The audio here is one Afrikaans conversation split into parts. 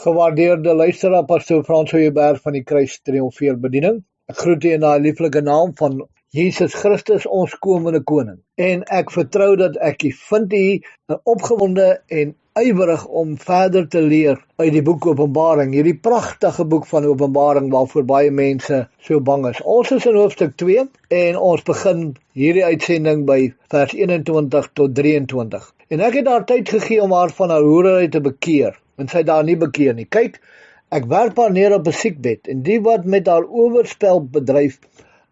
Gewaardeerde luisteraar, pastoor Frans Hooiberg van die Kruis Triomfeer Bediening. Ek groet u in die lieflike naam van Jesus Christus, ons komende koning. En ek vertrou dat ek u vind u opgewonde en ywerig om verder te leer uit die boek Openbaring, hierdie pragtige boek van Openbaring waarvoor baie mense so bang is. Ons is in hoofstuk 2 en ons begin hierdie uitsending by vers 21 tot 23. En ek het haar tyd gegee om haar van haar hoerery te bekeer, en sy daar nie bekeer nie. Kyk, ek werp haar neer op 'n siekbed, en die wat met haar oorspel bedryf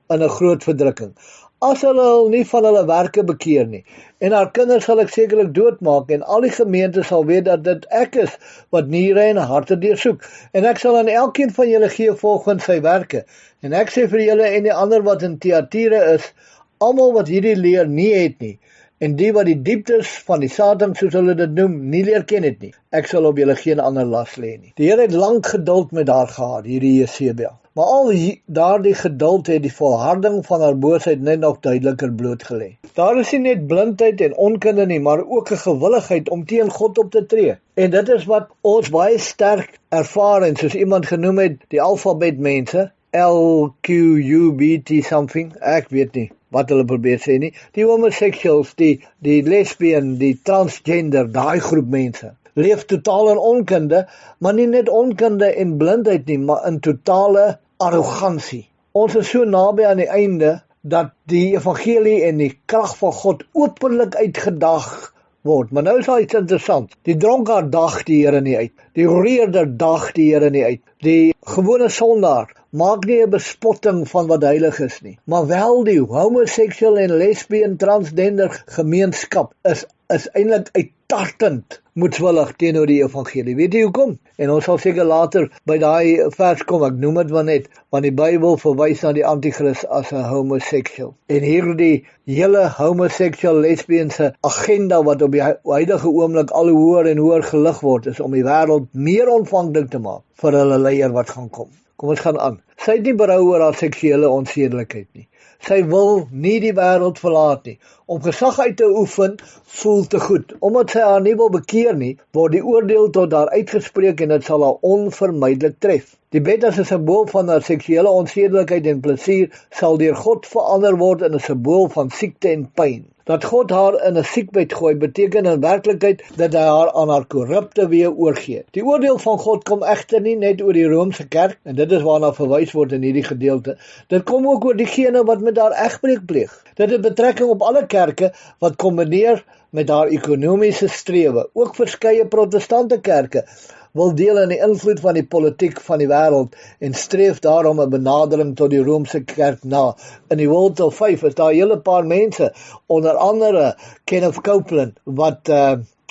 in 'n groot verdrukking. As hulle nie van hulle werke bekeer nie, en haar kinders sal ek sekerlik doodmaak, en al die gemeente sal weet dat dit ek is, wat niere en harte deursoek, en ek sal aan elkeen van julle gee volgens sy werke, en ek sê vir julle en die ander wat in Thyatira is, almal wat hierdie leer nie het nie, en die wat die dieptes van die Satan, soos hulle dit noem, nie leer ken het nie, ek sal op julle geen ander las lê nie. Die Here het lank geduld met haar gehad, hierdie Jezebel. Maar al daardie geduld het die volharding van haar boosheid net nog duideliker blootgelê. Daar is nie net blindheid en onkunde nie, maar ook 'n gewilligheid om teen God op te tree. En dit is wat ons baie sterk ervaar, en soos iemand genoem het, die alfabet mense, LQUBT something, ek weet nie wat hulle probeer sê nie, die homoseksuals, die lesbien, die transgender, daai groep mense, leef totaal in onkunde, maar nie net onkunde en blindheid nie, maar in totale arrogansie. Ons is so naby aan die einde, dat die evangelie en die krag van God openlik uitgedag word. Maar nou is daar iets interessant. Die dronkaard dag die Here nie uit. Die hoereerder dag die Here nie uit. Die gewone sondaar maak nie 'n bespotting van wat heilig is nie. Maar wel die homoseksueel en lesbien transgender gemeenskap is eintlik uittartend moedswillig teenoor die evangelie. Weet jy hoekom? En ons sal seker later by daai vers kom, ek noem dit maar net, want die Bybel verwys na die antichrist as 'n homoseksueel. En hierdie hele homoseksueel lesbiense agenda wat op die huidige oomblik al hoër en hoër gelig word, is om die wêreld meer ontvanklik te maak vir hulle leier wat gaan kom. Kom ons gaan aan. Sy het nie berou oor haar seksuele onsedelikheid nie. Sy wil nie die wêreld verlaat nie. Om gesag uit te oefen, voel te goed. Omdat sy haar nie wil bekeer nie, word die oordeel tot haar uitgespreek en dit sal haar onvermydelik tref. Die bed as 'n simbool van haar seksuele onsedelikheid en plesier sal deur God verander word in 'n simbool van siekte en pyn. Dat God haar in 'n siekbed gooi, beteken in werklikheid dat hy haar aan haar korrupte weë oorgee. Die oordeel van God kom egter nie net oor die Romeinse kerk, en dit is waarna verwys word in hierdie gedeelte. Dit kom ook oor diegene wat met haar egbreek pleeg. Dit het betrekking op alle kerke wat kombineer met haar ekonomiese strewe. Ook verskeie protestante kerke wil deel in die invloed van die politiek van die wêreld en streef daarom 'n benadering tot die Romeinse kerk na. In die World of 5 is daar 'n hele paar mense, onder andere Kenneth Copeland, wat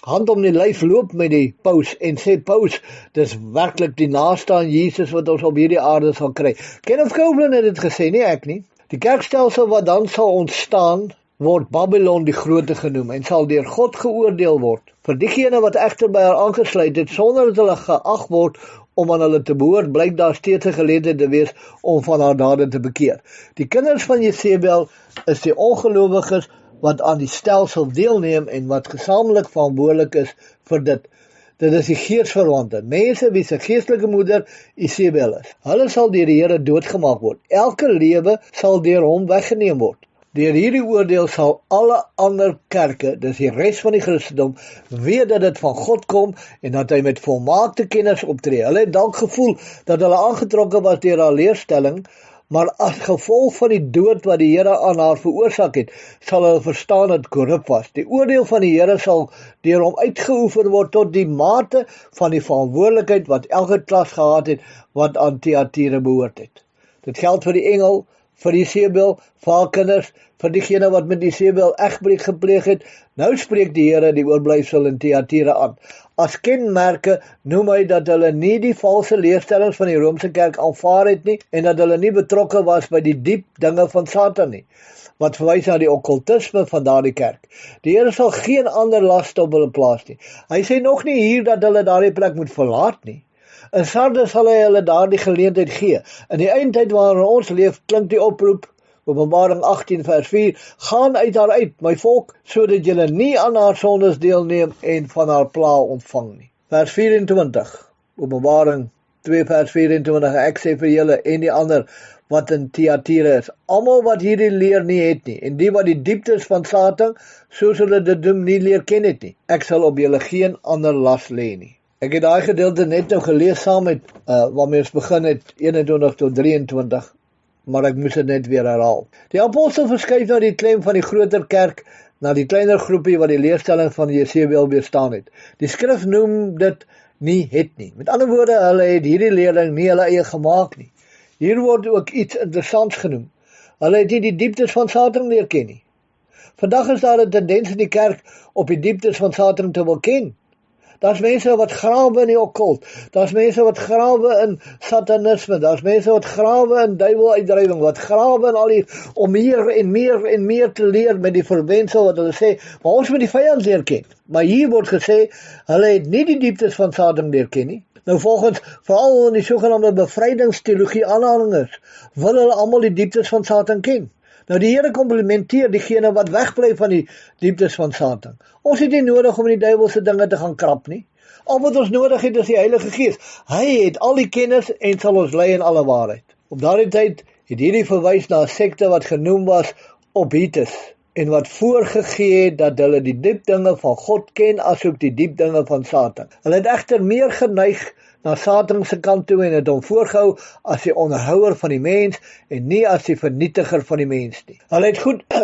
hand om die lyf loop met die paus en sê, paus, dis werklik die naaste aan Jesus wat ons op hierdie aarde sal kry. Kenneth Copeland het dit gesê, nie ek nie. Die kerkstelsel wat dan sal ontstaan, word Babylon die Grote genoem en sal deur God geoordeel word. Vir diegene wat egter by haar aangesluit het, sonder dat hulle geag word om aan hulle te behoort, blyk daar steeds 'n geleentheid te wees om van haar dade te bekeer. Die kinders van Jezebel is die ongelowiges wat aan die stelsel deelneem en wat gesamentlik verantwoordelik is vir dit. Dit is die geesverwante, mense wie se geestelike moeder Jezebel is. Hulle sal deur die Here doodgemaak word. Elke lewe sal deur hom weggeneem word. Deur hierdie oordeel sal alle ander kerke, dis die res van die Christendom, weet dat dit van God kom en dat hy met volmaakte kennis optree. Hulle het dalk gevoel dat hulle aangetrokke was deur haar leerstelling, maar as gevolg van die dood wat die Here aan haar veroorsaak het, sal hulle verstaan dat korrup was. Die oordeel van die Here sal deur hom uitgeoefen word tot die mate van die verantwoordelikheid wat elke klas gehad het wat aan Thyatira behoort het. Dit geld vir die engel, vir Jezebel, vir haar kinders, vir diegene wat met Jezebel egbreek gepleeg het. Nou spreek die Here die oorblyfsel in Thyatira aan. As kenmerke noem hy dat hulle nie die valse leerstellings van die Romeinse kerk aanvaar het nie, en dat hulle nie betrokke was by die diep dinge van Satan nie, wat verwys na die okkultisme van daardie kerk. Die Here sal geen ander laste op hulle plaas nie. Hy sê nog nie hier dat hulle daardie plek moet verlaat nie. In Sardes sal hy hulle daardie geleentheid gee. In die eindtyd waarin ons leef, klink die oproep, Openbaring 18 vers 4, gaan uit haar uit, my volk, sodat julle nie aan haar sondes deelneem en van haar pla ontvang nie. Vers 24, Openbaring 2 vers 24, ek sê vir julle en die ander wat in Thyatira is, almal wat hierdie leer nie het nie, en die wat die dieptes van Satan, soos hulle dit doen, nie leer ken het nie, ek sal op julle geen ander las lê nie. Ek het daai gedeelte net nou gelees saam met, waarmee ons begin het, 21 tot 23, maar ek moes dit net weer herhaal. Die apostel verskuif nou die klem van die groter kerk na die kleiner groepie wat die leerstelling van Jesebel weerstaan het. Die skrif noem dit nie het nie. Met ander woorde, hulle het hierdie leerling nie hulle eie gemaak nie. Hier word ook iets interessants genoem. Hulle het nie die dieptes van Satan leer ken nie. Vandag is daar 'n tendens in die kerk op die dieptes van Satan te wil ken. Daar's mense wat grawe in die okkult, daar's mense wat grawe in satanisme, daar's mense wat grawe in duiweluitdrywing, wat grawe in al die, om meer en meer en meer te leer met die verwensel wat hulle sê, maar ons moet die vyand leer ken. Maar hier word gesê, hulle het nie die dieptes van Satan leer ken nie. Nou volgens, veral in die sogenaamde bevrydingsteologie aanhangers, wil hulle almal die dieptes van Satan ken. Nou die Here komplimenteer diegene wat wegbly van die dieptes van Satan. Ons het nie nodig om in die duiwelse dinge te gaan krap nie. Al wat ons nodig het is die Heilige Gees. Hy het al die kennis en sal ons lei in alle waarheid. Op daardie tyd het hierdie verwys na 'n sekte wat genoem was Obitus en wat voorgegee het dat hulle die diep dinge van God ken asook die diep dinge van Satan. Hulle het egter meer geneig na Satan se kant toe en het hom voorgehou as die onderhouer van die mens en nie as die vernietiger van die mens nie. Hulle het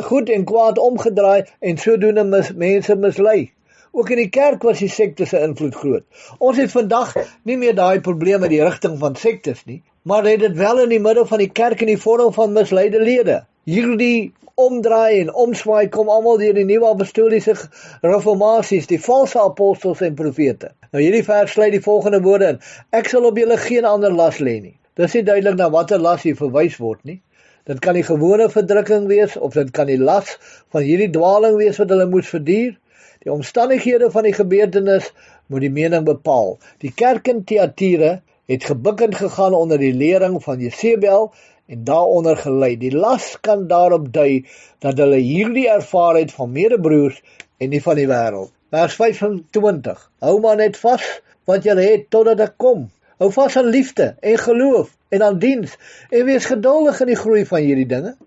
goed en kwaad omgedraai en sodoende mense mislei. Ook in die kerk was die sekte se invloed groot. Ons het vandag nie meer daai probleme in die rigting van sektes nie, maar het dit wel in die middel van die kerk in die vorm van misleide lede. Hierdie omdraai en omswaai kom almal deur die nuwe apostoliese reformasies, die valse apostels en profete. Nou hierdie vers sluit die volgende woorde in: ek sal op julle geen ander las lê nie. Dis nie duidelik na watter las hier verwys word nie. Dit kan die gewone verdrukking wees of dit kan die las van hierdie dwaling wees wat hulle moes verduur. Die omstandighede van die gebeurtenis moet die mening bepaal. Die kerk in Thyatira het gebukkend gegaan onder die lering van Jesebel en daaronder gelei. Die las kan daarop dui dat hulle hierdie ervaar het van medebroers en nie van die wêreld. Vers 25. Hou maar net vas wat julle het totdat ek kom. Hou vas aan liefde en geloof en aan diens en wees geduldig in die groei van hierdie dinge.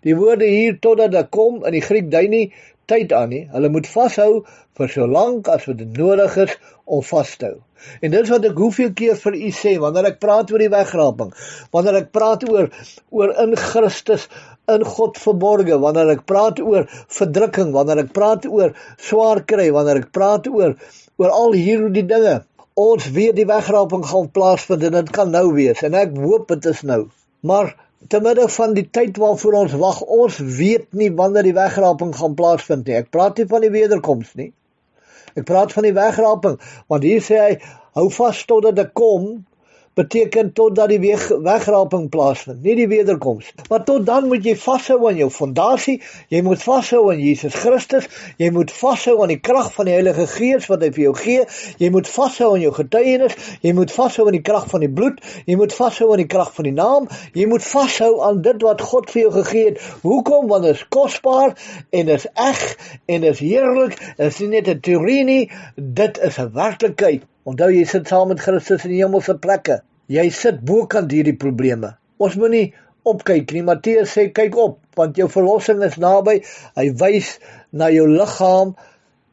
Die woorde hier totdat ek kom in die Griek dui nie tyd aan nie. Hulle moet vashou vir so lank as wat dit nodig is om vas te hou. En dit is wat ek hoeveel keer vir u sê, wanneer ek praat oor die wegraping, wanneer ek praat oor in Christus, in God verborge, wanneer ek praat oor verdrukking, wanneer ek praat oor swaar kry, wanneer ek praat oor al hierdie dinge. Ons weet die wegraping gaan plaasvind en dit kan nou wees, en ek hoop dit is nou. Maar te midde van die tyd waarvoor ons wag, ons weet nie wanneer die wegraping gaan plaasvind nie. Ek praat nie van die wederkoms nie. Ek praat van die wegraping, want hier sê hy, hou vas totdat ek kom, beteken totdat die wegraping plaasvind, nie die wederkoms. Maar tot dan moet jy vashou aan jou fondasie, jy moet vashou aan Jesus Christus, jy moet vashou aan die krag van die Heilige Gees wat hy vir jou gee, jy moet vashou aan jou getuienis, jy moet vashou aan die krag van die bloed, jy moet vashou aan die krag van die naam, jy moet vashou aan dit wat God vir jou gegee het. Hoekom? Want dit is kosbaar en dit is eg en dit is heerlik, dit is nie net 'n teorie nie, dit is 'n werklikheid. Onthou, jy sit saam met Christus in die hemelse plekke. Jy sit bokant hierdie probleme. Ons moet nie opkyk nie. Matteus sê, kyk op, want jou verlossing is naby. Hy wys na jou liggaam.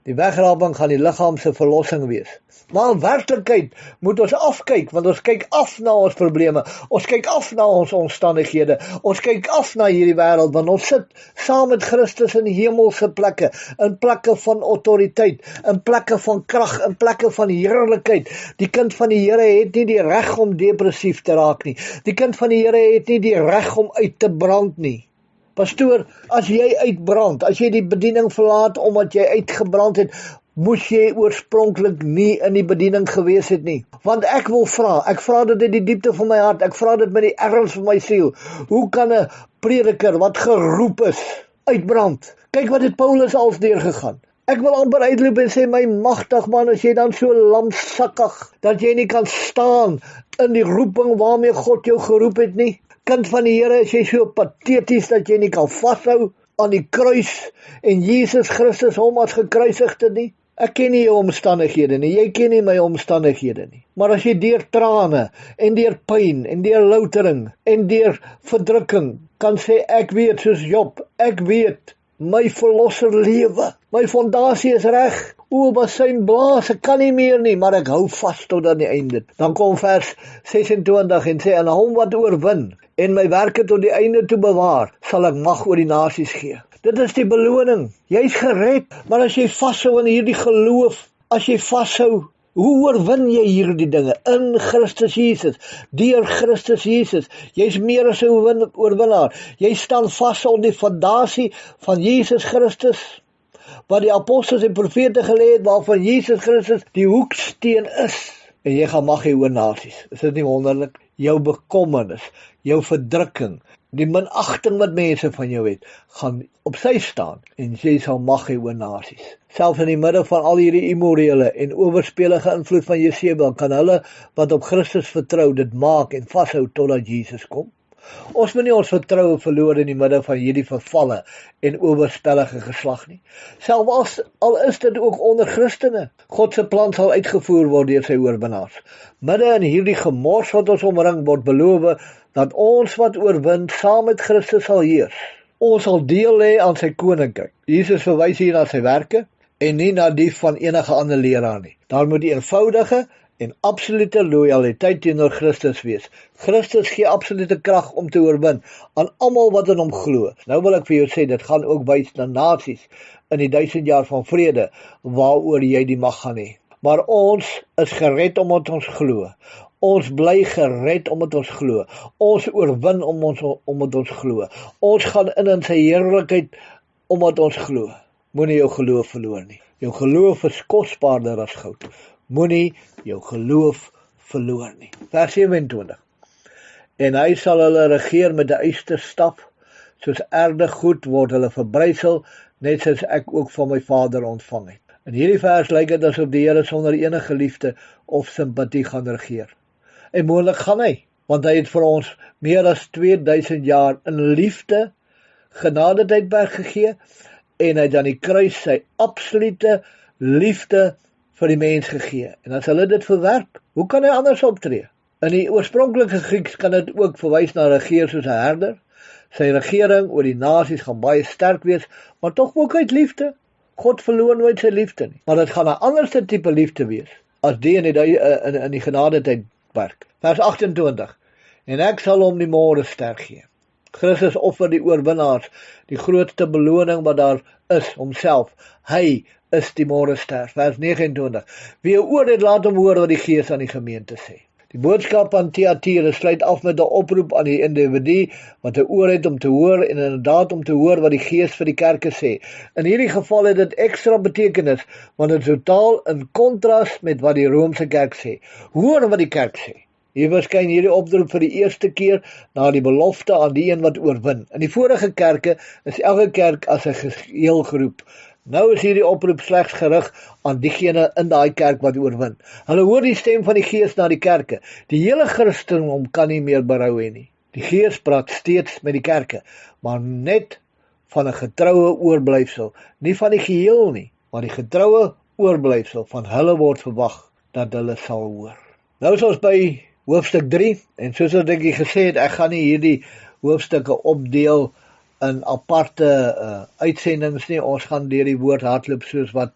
Die wegraping gaan die liggaam se verlossing wees. Maar in werklikheid moet ons afkyk, want ons kyk af na ons probleme. Ons kyk af na ons omstandighede. Ons kyk af na hierdie wêreld, want ons sit saam met Christus in hemelse plekke, in plekke van autoriteit, in plekke van krag, in plekke van heerlikheid. Die kind van die Here het nie die reg om depressief te raak nie. Die kind van die Here het nie die reg om uit te brand nie. Pastoor, as jy uitbrand, as jy die bediening verlaat omdat jy uitgebrand het, moes jy oorspronklik nie in die bediening gewees het nie. Want ek vra dit uit die diepte van my hart, ek vra dit met die erns van my siel. Hoe kan 'n prediker wat geroep is, uitbrand? Kyk wat het Paulus als deurgegaan. Ek wil amper uitloop en sê, my magtig man, as jy dan so lamsakkig, dat jy nie kan staan in die roeping waarmee God jou geroep het nie. Kind van die Here, is jy so pateties dat jy nie kan vashou aan die kruis en Jesus Christus hom as gekruisigde nie? Ek ken nie jou omstandighede nie, jy ken nie my omstandighede nie. Maar as jy deur trane en deur pyn en deur loutering en deur verdrukking kan sê, ek weet soos Job, ek weet, my verlosser lewe, my fondasie is reg. O, basyn blaas, ek kan nie meer nie, maar ek hou vas tot aan die einde. Dan kom vers 26 en sê, aan hom wat oorwin en my werke tot die einde toe bewaar, sal ek mag oor die nasies gee. Dit is die beloning. Jy's gered, maar as jy vashou in hierdie geloof, as jy vashou, hoe oorwin jy hierdie dinge? In Christus Jesus, deur Christus Jesus. Jy's meer as 'n oorwinnaar. Jy staan vas op die fondasie van Jesus Christus, wat die apostels en profete gelê het, waarvan Jesus Christus die hoeksteen is. En jy gaan mag hê oor nasies. Is dit nie wonderlik? Jou bekommernis, jou verdrukking, die minagting wat mense van jou het, gaan op sy staan en jy sal mag hê oor nasies. Selfs in die midde van al hierdie immorele en owerspelige invloed van Jezebel kan hulle wat op Christus vertrou dit maak en vashou totdat Jesus kom. Ons moet nie ons vertroue verloor in die midde van hierdie vervalle en owerspellige geslag nie. Selfs al is dit ook onder Christene. God se plan sal uitgevoer word deur sy oorwinnaars. Midde in hierdie gemors wat ons omring word beloof dat ons wat oorwin saam met Christus sal heers. Ons sal deel hê aan sy koninkryk. Jesus verwys hier na sy werke en nie na die van enige ander leraar nie. Daar moet die eenvoudige en absolute lojaliteit teenoor Christus wees. Christus gee absolute krag om te oorwin aan almal wat in hom glo. Nou wil ek vir jou sê, dit gaan ook wys na nasies in die 1000 jaar van vrede waaroor jy die mag gaan hê. Maar ons is gered omdat ons glo. Ons bly gered omdat ons glo. Ons oorwin omdat ons glo. Ons gaan in sy heerlikheid omdat ons glo. Moenie jou geloof verloor nie. Jou geloof is kosbaarder as goud. Moenie jou geloof verloor nie. Vers 27. En hy sal hulle regeer met 'n ysterstaf, soos erdegoed word hulle verbrysel, net soos ek ook van my Vader ontvang het. In hierdie vers lyk dit asof die Here sonder enige liefde of simpatie gaan regeer. En moontlik gaan hy, want hy het vir ons meer as 2000 jaar in liefde, genade tydperk gegee, en hy het aan die kruis sy absolute liefde vir die mens gegee. En as hulle dit verwerp, hoe kan hy anders optree? In die oorspronklike Grieks kan dit ook verwys na regeer soos 'n herder. Sy regering oor die nasies gaan baie sterk wees, maar tog ook uit liefde. God verloor nooit sy liefde nie. Maar dit gaan 'n anderste tipe liefde wees as die in die genadetydperk. Vers 28. En ek sal hom die môre ster gee. Christus offer die oorwinnaars die grootste beloning wat daar is, homself. Hy is die môre ster. Vers 29. Wie 'n oor het, laat hom hoor wat die Gees aan die gemeente sê. Die boodskap aan Thyatira sluit af met 'n oproep aan die individu wat 'n oor het om te hoor en inderdaad om te hoor wat die Gees vir die kerke sê. In hierdie geval het dit ekstra betekenis, want dit is totaal in kontras met wat die Romeinse kerk sê. Hoor wat die kerk sê. Hier verskyn hierdie oproep vir die eerste keer na die belofte aan die een wat oorwin. In die vorige kerke is elke kerk as 'n geheel geroep. Nou is hierdie oproep slegs gerig aan diegene in daai kerk wat oorwin. Hulle hoor die stem van die Gees na die kerke. Die hele Christendom kan nie meer berou hê nie. Die Gees praat steeds met die kerke, maar net van 'n getroue oorblyfsel, nie van die geheel nie, maar die getroue oorblyfsel van hulle word verwag dat hulle sal hoor. Nou is ons by hoofstuk 3 en soos ek gesê het, ek gaan nie hierdie hoofstukke opdeel in aparte uitsendings nie. Ons gaan deur die woord hardloop soos wat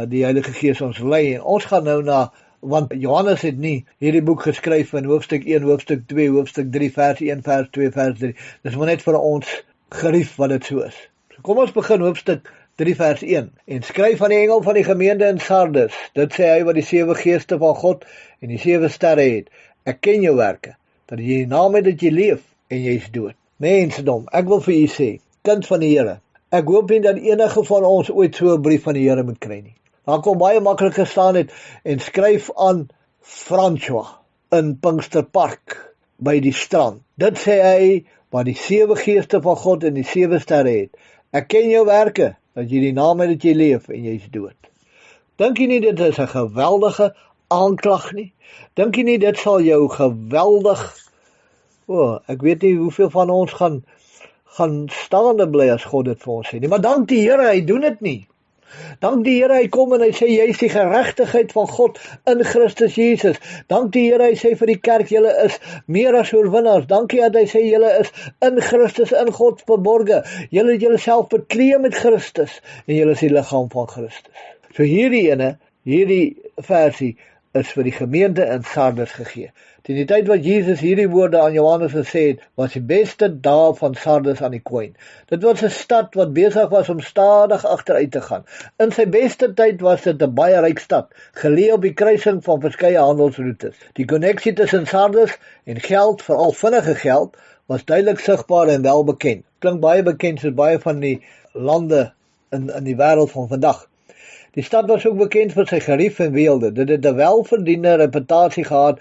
die Heilige Gees ons lei. En ons gaan nou na, want Johannes het nie hierdie boek geskryf in hoofstuk 1, hoofstuk 2, hoofstuk 3, vers 1, vers 2, vers 3. Dis maar net vir ons gerief wat dit so is. So kom ons begin hoofstuk 3 vers 1. En skryf aan die engel van die gemeente in Sardes. Dit sê hy wat die 7 geeste van God en die 7 sterre het. Ek ken jou werke, dat jy die naam het dat jy leef en jy is dood. Mensdom, ek wil vir u sê, kind van die Here, ek hoop nie dat enige van ons ooit so 'n brief van die Here moet kry nie. Daar kom baie maklik gestaan het en skryf aan François in Pinksterpark by die strand. Dit sê hy wat die 7 geeste van God en die 7 sterre het. Ek ken jou werke, dat jy die naam het dat jy leef en jy is dood. Dink jy nie dit is 'n geweldige aanklag nie? Dink jy nie dit sal jou geweldig ek weet nie hoeveel van ons gaan staande bly as God dit vir ons sê nie, maar dank die Here, hy doen dit nie. Dank die Here, hy kom en hy sê, jy is die geregtigheid van God in Christus Jesus. Dank die Here, hy sê vir die kerk, julle is meer as oorwinnaars. Dankie dat hy sê, julle is in Christus, in God verborge. Julle het julleself bekleed met Christus en julle is die liggaam van Christus. So hierdie versie is vir die gemeente in Sardes gegee. Teen die tyd wat Jesus hierdie woorde aan Johannes gesê het, was die beste dae van Sardes aan die kwyn. Dit was 'n stad wat besig was om stadig agteruit te gaan. In sy beste tyd was dit 'n baie ryk stad, geleë op die kruising van verskeie handelsroetes. Die koneksie tussen Sardes en geld, veral vinnige geld, was duidelik sigbaar en welbekend. Klink baie bekend soos baie van die lande in die wêreld van vandag. Die stad was ook bekend vir sy gerief en weelde. Dit het 'n welverdiende reputasie gehad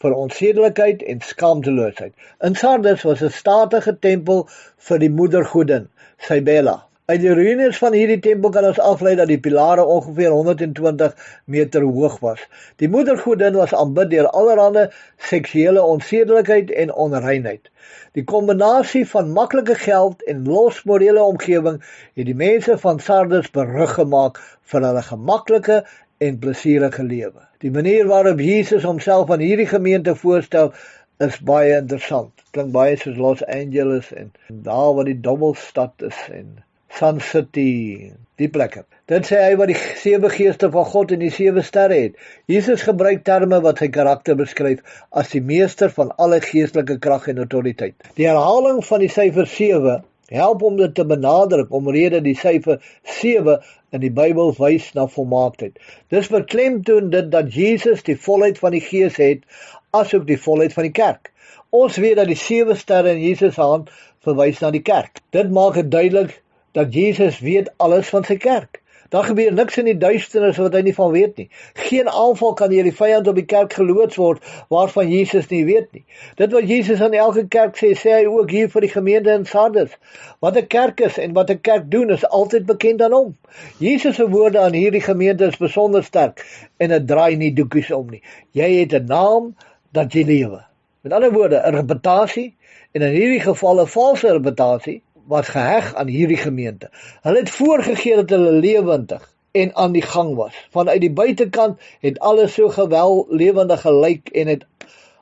vir onsedelikheid en skaamteloosheid. In Sardes was 'n statige tempel vir die moedergodin, Cybele. Uit die ruïnes van hierdie tempel kan ons aflei dat die pilare ongeveer 120 meter hoog was. Die moedergodin was aanbid deur allerlei seksuele onsedelikheid en onreinheid. Die kombinasie van maklike geld en los morele omgewing het die mense van Sardes berug gemaak vir hulle gemaklike en plesierige lewe. Die manier waarop Jesus homself aan hierdie gemeente voorstel is baie interessant. Klink baie soos Los Angeles en daar waar die dobbelstad is en Sun City, die plekke. Dit sê hy wat die 7 geeste van God en die 7 sterre het. Jesus gebruik terme wat sy karakter beskryf as die meester van alle geestelike krag en autoriteit. Die herhaling van die syfer 7 help om dit te benadruk omrede die syfer 7 in die Bybel wys na volmaaktheid. Dis beklemtoon dit dat Jesus die volheid van die Gees het, asook die volheid van die kerk. Ons weet dat die 7 sterre in Jesus se hand verwys na die kerk. Dit maak dit duidelik dat Jesus weet alles van sy kerk. Daar gebeur niks in die duisternis wat hy nie van weet nie. Geen aanval kan deur die vyand op die kerk geloods word waarvan Jesus nie weet nie. Dit wat Jesus aan elke kerk sê, sê hy ook hier vir die gemeente in Sardes. Wat 'n kerk is en wat 'n kerk doen is altyd bekend aan hom. Jesus se woorde aan hierdie gemeente is besonder sterk en dit draai nie doekies om nie. Jy het 'n naam dat jy lewe. Met ander woorde, 'n reputasie en in hierdie geval 'n valse reputasie was geheg aan hierdie gemeente. Hulle het voorgegee dat hulle lewendig en aan die gang was. Vanuit die buitekant het alles so gewel lewendig gelyk en het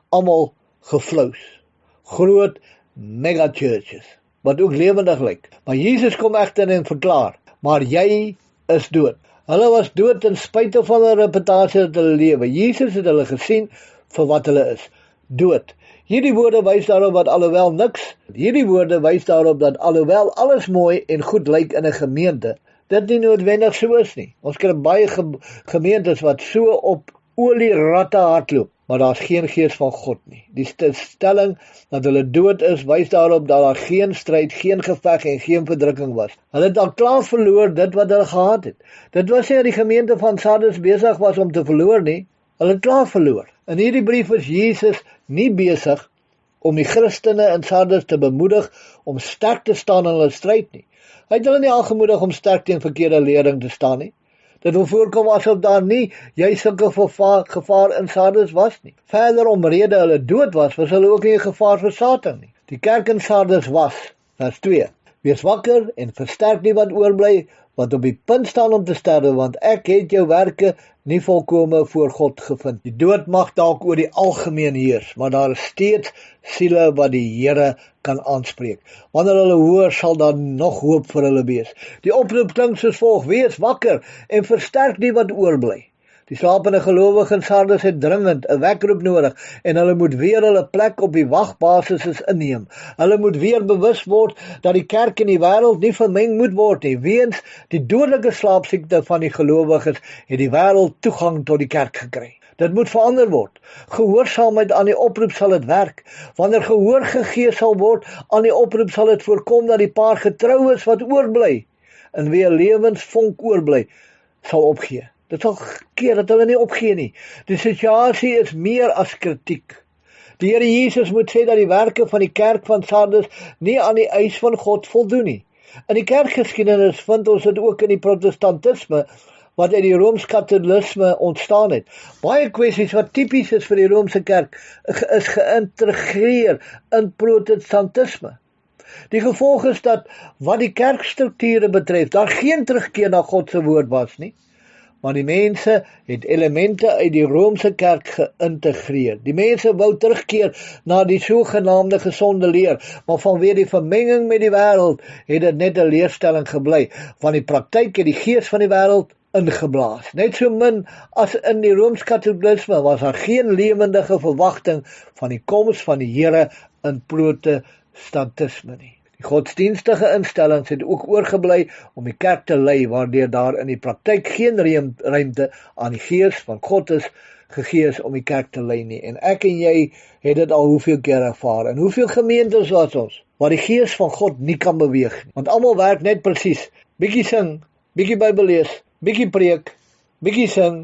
almal geflous. Groot megachurches wat ook lewendig lyk. Maar Jesus kom egter en verklaar, maar jy is dood. Hulle was dood ten spyte van hulle reputasie dat hulle lewe. Jesus het hulle gesien vir wat hulle is, dood. Hierdie woorde wys daarop dat alhoewel alles mooi en goed lyk in 'n gemeente, dit nie noodwendig so is nie. Ons kry baie gemeentes wat so op olieratte hardloop, maar daar's geen gees van God nie. Die stelling dat hulle dood is, wys daarop dat daar geen stryd, geen geveg en geen verdrukking was. Hulle het al klaar verloor dit wat hulle gehad het. Dit was nie dat die gemeente van Sardes besig was om te verloor nie. Hulle het klaar verloor. In hierdie brief is Jesus nie besig om die Christene in Sardes te bemoedig om sterk te staan in hulle stryd nie. Hy het hulle nie aangemoedig om sterk teen verkeerde lering te staan nie. Dit wil voorkom asof daar nie juist sulke gevaar in Sardes was nie. Verder omrede hulle dood was hulle ook nie 'n gevaar vir Satan nie. Die kerk in Sardes was, vers 2, wees wakker en versterk die wat oorbly, wat op die punt staan om te sterwe, want ek het jou werke nie volkome voor God gevind. Die dood mag dalk oor die algemeen heers, maar daar is steeds siele wat die Here kan aanspreek. Wanneer hulle hoor, sal daar nog hoop vir hulle wees. Die oproep klink soos volg: wees wakker en versterk die wat oorbly. Die slapende gelowiges in Sardes het dringend 'n wekroep nodig en hulle moet weer hulle plek op die wagbasis inneem. Hulle moet weer bewus word dat die kerk en die wêreld nie vermeng moet word nie. Weens die dodelike slaapsiekte van die gelowiges het die wêreld toegang tot die kerk gekry. Dit moet verander word. Gehoorsaamheid aan die oproep sal dit werk. Wanneer gehoor gegee sal word aan die oproep, sal dit voorkom dat die paar getroues wat oorbly en wie 'n lewensvonk oorbly, sal opgee. Dit sal keer dat hulle nie opgee nie. Die situasie is meer as kritiek. Die Here Jesus moet sê dat die werke van die kerk van Sardes nie aan die eis van God voldoen nie. In die kerkgeskiedenis vind ons dit ook in die protestantisme wat uit die Rooms-Katolisme ontstaan het. Baie kwessies wat tipies is vir die Roomse kerk is geïntegreer in protestantisme. Die gevolg is dat wat die kerkstrukture betref, daar geen terugkeer na God se woord was nie. Maar die mense het elemente uit die Romeinse kerk geïntegreer. Die mense wou terugkeer na die sogenaamde gesonde leer, maar vanweer die vermenging met die wêreld het dit net 'n leerstelling gebly, want die praktyk het die gees van die wêreld ingeblaas. Net so min as in die Rooms-Katolisme was daar geen lewendige verwagting van die koms van die Here in protestantisme nie. Die godsdienstige instellings het ook oorgebly om die kerk te lei, waardeur daar in die praktyk geen ruimte aan die gees van God is gegee is om die kerk te lei nie. En ek en jy het dit al hoeveel keer ervaar. En hoeveel gemeentes was ons waar die gees van God nie kan beweeg nie. Want almal werk net presies. Bietjie sing, bietjie Bybel lees, bietjie preek, bietjie sing,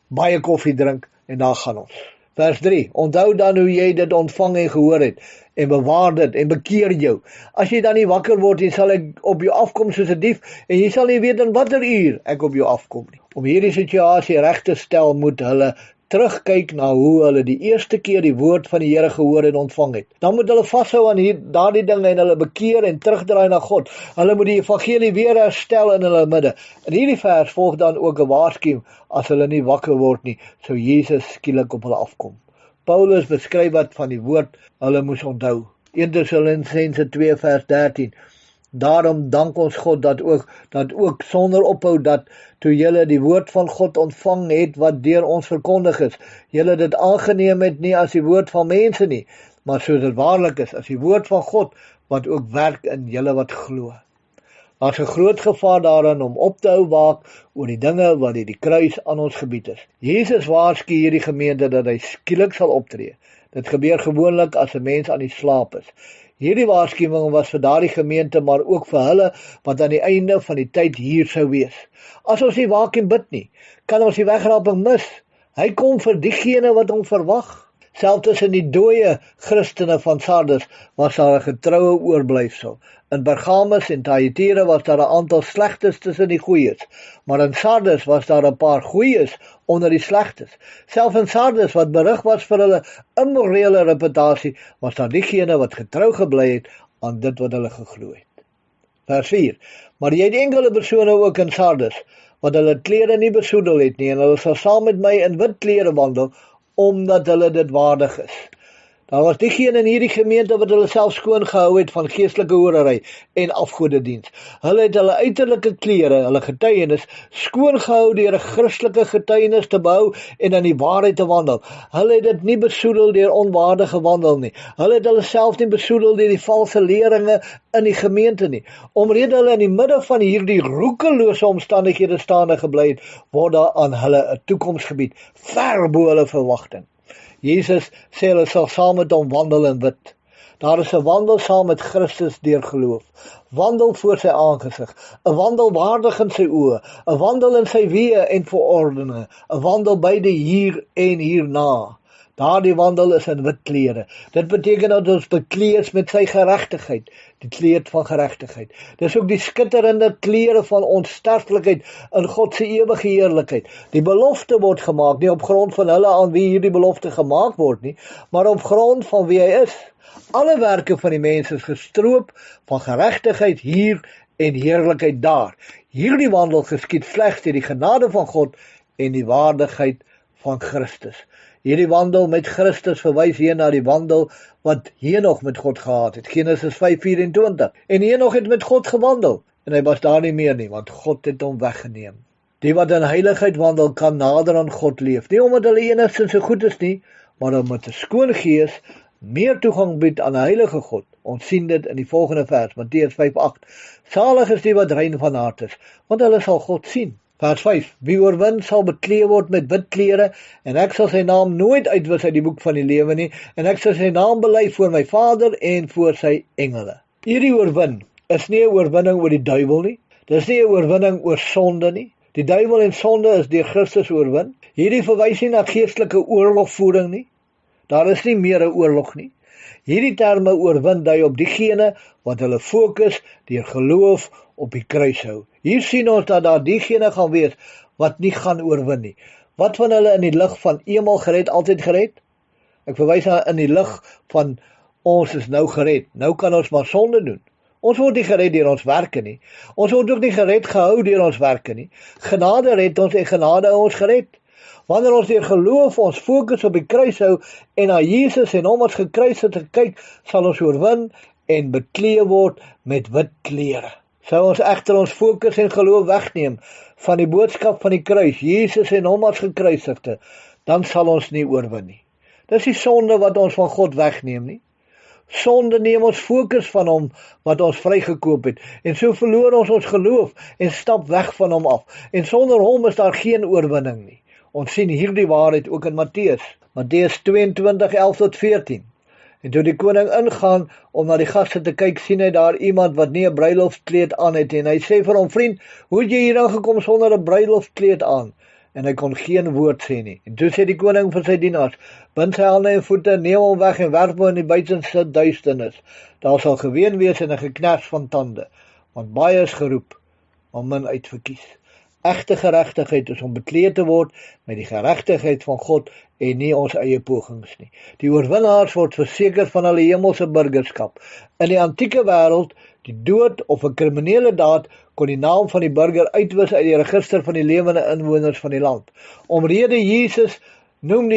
baie koffie drink en daar gaan ons. Vers 3, onthou dan hoe jy dit ontvang en gehoor het, en bewaar dit, en bekeer jou. As jy dan nie wakker word, dan sal ek op jou afkom soos 'n dief, en jy sal nie weet in watter uur ek op jou afkom nie. Om hierdie situasie reg te stel, moet hulle terugkyk na hoe hulle die eerste keer die woord van die Here gehoor en ontvang het. Dan moet hulle vashou aan daardie dinge en hulle bekeer en terugdraai na God. Hulle moet die evangelie weer herstel in hulle midde. In hierdie vers volg dan ook 'n waarskuwing, as hulle nie wakker word nie, sou Jesus skielik op hulle afkom. Paulus beskryf wat van die woord hulle moes onthou. 1 Tessalonisense 2 vers 13. Daarom dank ons God dat ook sonder ophou dat toe julle die woord van God ontvang het wat deur ons verkondig is, julle dit aangeneem het nie as die woord van mense nie, maar soos dit waarlik is, as die woord van God wat ook werk in julle wat glo. Daar's 'n groot gevaar daarin om op te hou waak oor die dinge wat die kruis aan ons gebied is. Jesus waarsku hierdie gemeente dat hy skielik sal optree. Dit gebeur gewoonlik as 'n mens aan die slaap is. Hierdie waarskuwing was vir daardie gemeente, maar ook vir hulle wat aan die einde van die tyd hier sou wees. As ons nie waak en bid nie, kan ons die wegraping mis. Hy kom vir diegene wat hom verwag. Selfs tussen die dooie Christene van Sardes was daar 'n getroue oorblyfsel. In Pergamus en Thyatira was daar 'n aantal slegtes tussen die goeies, maar in Sardes was daar 'n paar goeies onder die slegtes. Selfs in Sardes, wat berig was vir hulle immorele reputasie, was daar diegene wat getrou gebly het aan dit wat hulle geglo het. Vers 4. Maar jy het enkele persone ook in Sardes, wat hulle klere nie besoedel het nie, en hulle sal saam met my in wit klere wandel, omdat hulle dit waardig is. Daar was diegene in hierdie gemeente wat hulle self skoon gehou het van geestelike hoerery en afgodediens. Hulle het hulle uiterlike klere, hulle getuienis, skoon gehou deur 'n Christelike getuienis te behou en in die waarheid te wandel. Hulle het dit nie besoedel deur onwaardige wandel nie. Hulle het hulle self nie besoedel deur die valse leringe in die gemeente nie. Omrede hulle in die midde van hierdie roekelose omstandighede staande gebly het, word daar aan hulle 'n toekoms gebied, ver bo hulle verwagting. Jesus sê hulle sal saam met hom wandel in wit. Daar is 'n wandel saam met Christus deur geloof. Wandel voor sy aangesig, 'n wandel waardig in sy oë, 'n wandel in sy weë en verordeninge, 'n wandel beide hier en hierna. Daardie wandel is in wit klere. Dit beteken dat ons bekleed is met sy geregtigheid, die kleed van geregtigheid. Dis ook die skitterende klere van onsterflikheid in God se ewige heerlikheid. Die belofte word gemaak nie op grond van hulle aan wie hierdie belofte gemaak word nie, maar op grond van wie hy is. Alle werke van die mens is gestroop van geregtigheid hier en heerlikheid daar. Hierdie wandel geskied slegs deur die genade van God en die waardigheid van Christus. Hierdie wandel met Christus verwys hier na die wandel wat Henog met God gehad het. Genesis 5:24. En Henog het met God gewandel en hy was daar nie meer nie, want God het hom weggeneem. Die wat in heiligheid wandel kan nader aan God leef. Nie omdat hulle enigstens so goed is nie, maar omdat 'n skoon gees meer toegang bied aan 'n heilige God. Ons sien dit in die volgende vers, Matteus 5:8. Salig is die wat rein van hart is, want hulle sal God sien. Vers 5. Wie oorwin sal bekleed word met wit klere, en ek sal sy naam nooit uitwis uit die boek van die lewe nie, en ek sal sy naam bely voor my Vader en voor sy engele. Hierdie oorwin is nie 'n oorwinning oor die duiwel nie. Dis nie 'n oorwinning oor sonde nie. Die duiwel en sonde is deur Christus oorwin. Hierdie verwys nie na geestelike oorlogvoering nie. Daar is nie meer 'n oorlog nie. Hierdie terme oorwin dui op diegene wat hulle fokus deur geloof op die kruis hou. Hier sien ons dat daar diegene gaan wees wat nie gaan oorwin nie. Wat van hulle in die lig van eenmal gered, altyd gered? Ek verwys na in die lig van Ons is nou gered. Nou kan ons maar sonde doen. Ons word nie gered deur ons werke nie. Ons word ook nie gered gehou deur ons werke nie. Genade red ons en genade hou ons gered. Wanneer ons deur geloof ons fokus op die kruis hou en na Jesus en hom as gekruisig te kyk, sal ons oorwin en bekleed word met wit klere. Sou ons egter ons fokus en geloof wegneem van die boodskap van die kruis, Jesus en hom as gekruisigde, dan sal ons nie oorwin nie. Dis die sonde wat ons van God wegneem nie. Sonde neem ons fokus van hom wat ons vrygekoop het, en so verloor ons geloof en stap weg van hom af. En sonder hom is daar geen oorwinning nie. Ons sien hierdie waarheid ook in Matteus 22:11-14. En toe die koning ingaan om na die gaste te kyk, sien hy daar iemand wat nie 'n bruilofskleed aan het, en hy sê vir hom: "Vriend, hoe het jy hier aangekom sonder 'n bruilofskleed aan?" En hy kon geen woord sê nie. En toe sê die koning vir sy dienaars: "Bind sy hande en voete, neem hom weg en werp hom in die buitenste duisternis. Daar sal geween wees en 'n geknars van tande, want baie is geroep, maar min uitverkies." Egte geregtigheid is om bekleed te word met die geregtigheid van God en nie ons eie pogings nie. Die oorwinnaars word verseker van hulle hemelse burgerskap. In die antieke wêreld, die dood of 'n kriminele daad kon die naam van die burger uitwis uit die register van die lewende inwoners van die land. Omrede Jesus noem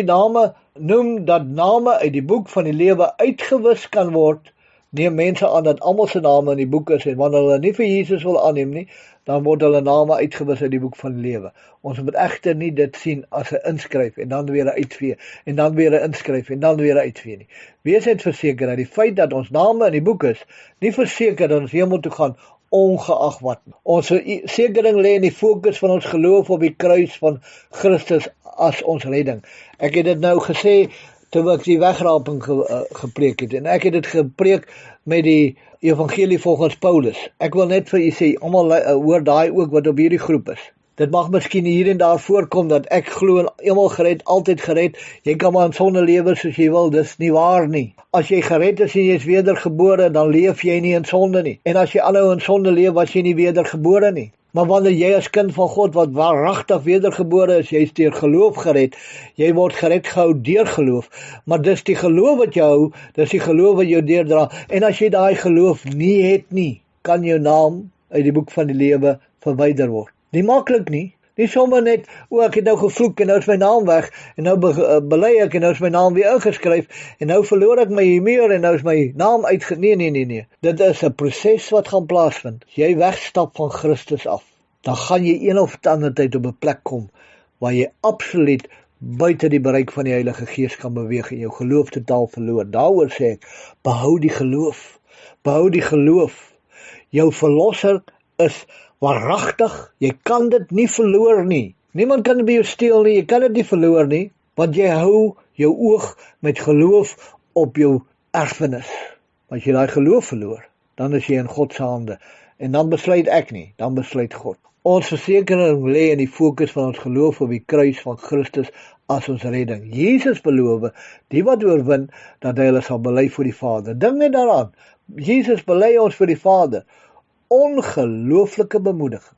dat name uit die boek van die lewe uitgewis kan word, neem mense aan dat almal se name in die boek is, en wanneer hulle nie vir Jesus wil aanneem nie, dan word hulle name uitgewis uit die boek van die lewe. Ons moet egter nie dit sien as 'n inskryf en dan weer 'n uitvee en dan weer 'n inskryf en dan weer 'n uitvee nie. Wees net verseker dat die feit dat ons name in die boek is, nie verseker dat ons hemel toe gaan ongeag wat. Ons versekering lê in die fokus van ons geloof op die kruis van Christus as ons redding. Ek het dit nou gesê terwyl ek die wegraping gepreek het, en ek het dit gepreek met die evangelie volgens Paulus. Ek wil net vir u sê, almal hoor daai ook wat op hierdie groep is. Dit mag miskien hier en daar voorkom dat ek glo en eenmal gered, altyd gered. Jy kan maar in sonde lewe soos jy wil, dis nie waar nie. As jy gered is en jy is wedergebore, dan leef jy nie in sonde nie. En as jy aanhou in sonde leef, was jy nie wedergebore nie. Maar wanneer jy as kind van God wat waaragtig wedergebore is, jy is deur geloof gered. Jy word gered gehou deur geloof. Maar dis die geloof wat jou hou, dis die geloof wat jou deurdra. En as jy daai geloof nie het nie, kan jou naam uit die boek van die lewe verwyder word. Nie maklik nie. Nie sommer net, ek het nou gevloek en nou is my naam weg, en nou bely ek en nou is my naam weer ingeskryf, en nou verloor ek my humeur en nou is my naam Nee. Dit is 'n proses wat gaan plaasvind. Jy wegstap van Christus af, dan gaan jy een of ander tyd op 'n plek kom waar jy absoluut buite die bereik van die Heilige Gees kan beweeg en jou geloof totaal verloor. Daaroor sê ek, behou die geloof. Behou die geloof. Jou verlosser is waaragtig, jy kan dit nie verloor nie. Niemand kan dit by jou steel nie, jy kan dit nie verloor nie, want jy hou jou oog met geloof op jou erfenis. As jy daai geloof verloor, dan is jy in God se hande. En dan besluit ek nie, dan besluit God. Ons versekering lê in die fokus van ons geloof op die kruis van Christus as ons redding. Jesus beloof, die wat oorwin, dat hy hulle sal bely voor die Vader. Dink net daaraan, Jesus bely ons voor die Vader. Ongelooflike bemoediging.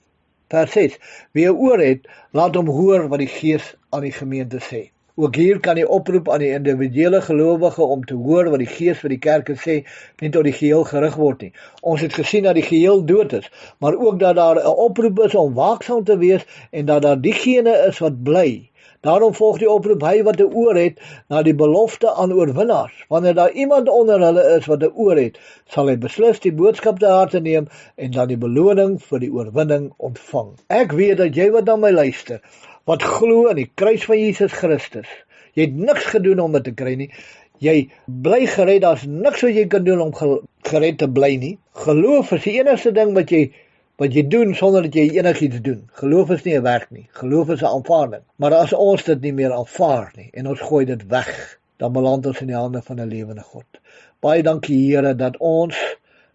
Vers 6, wie 'n oor het, laat hom hoor wat die Gees aan die gemeente sê. Ook hier kan die oproep aan die individuele gelowige om te hoor wat die Gees vir die kerke sê, nie tot die geheel gerig word nie. Ons het gesien dat die geheel dood is, maar ook dat daar 'n oproep is om waaksaam te wees en dat daar diegene is wat bly. Daarom volg die oproep, hy wat 'n oor het, na die belofte aan oorwinnaars. Wanneer daar iemand onder hulle is wat 'n oor het, sal hy beslis die boodskap te harte neem en dan die beloning vir die oorwinning ontvang. Ek weet dat jy wat na my luister, wat glo in die kruis van Jesus Christus, jy het niks gedoen om dit te kry nie, jy bly gered, daar's niks wat jy kan doen om gered te bly nie. Geloof is die enigste ding wat jy doen sonder dat jy enigiets doen. Geloof is nie 'n werk nie. Geloof is 'n aanvaarding. Maar as ons dit nie meer aanvaar nie en ons gooi dit weg, dan beland ons in die hande van 'n lewende God. Baie dankie Here dat ons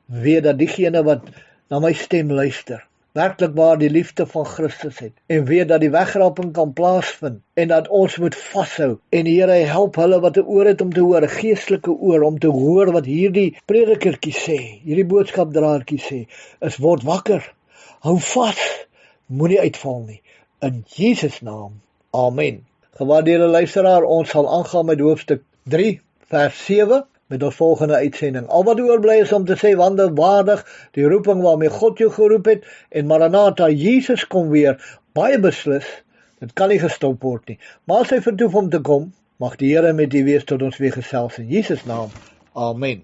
weet dat diegene wat na my stem luister, werklik waar die liefde van Christus het en weet dat die wegraping kan plaasvind en dat ons moet vashou. En Here, help hulle wat 'n oor het om te hoor, 'n geestelike oor om te hoor wat hierdie predikertjie sê, hierdie boodskapdraertjie sê, is word wakker. Hou vas, moenie uitval nie. In Jesus naam, amen. Gewaardeerde luisteraar, ons sal aangaan met hoofstuk 3, vers 7. met ons volgende uitsending. Al wat oorbly is om te sê, wandel waardig die roeping waarmee God jou geroep het, en Maranatha, Jesus kom weer, baie beslis, dit kan nie gestop word nie. Maar as hy vertoef om te kom, mag die Here met u wees tot ons weer gesels in Jesus naam. Amen.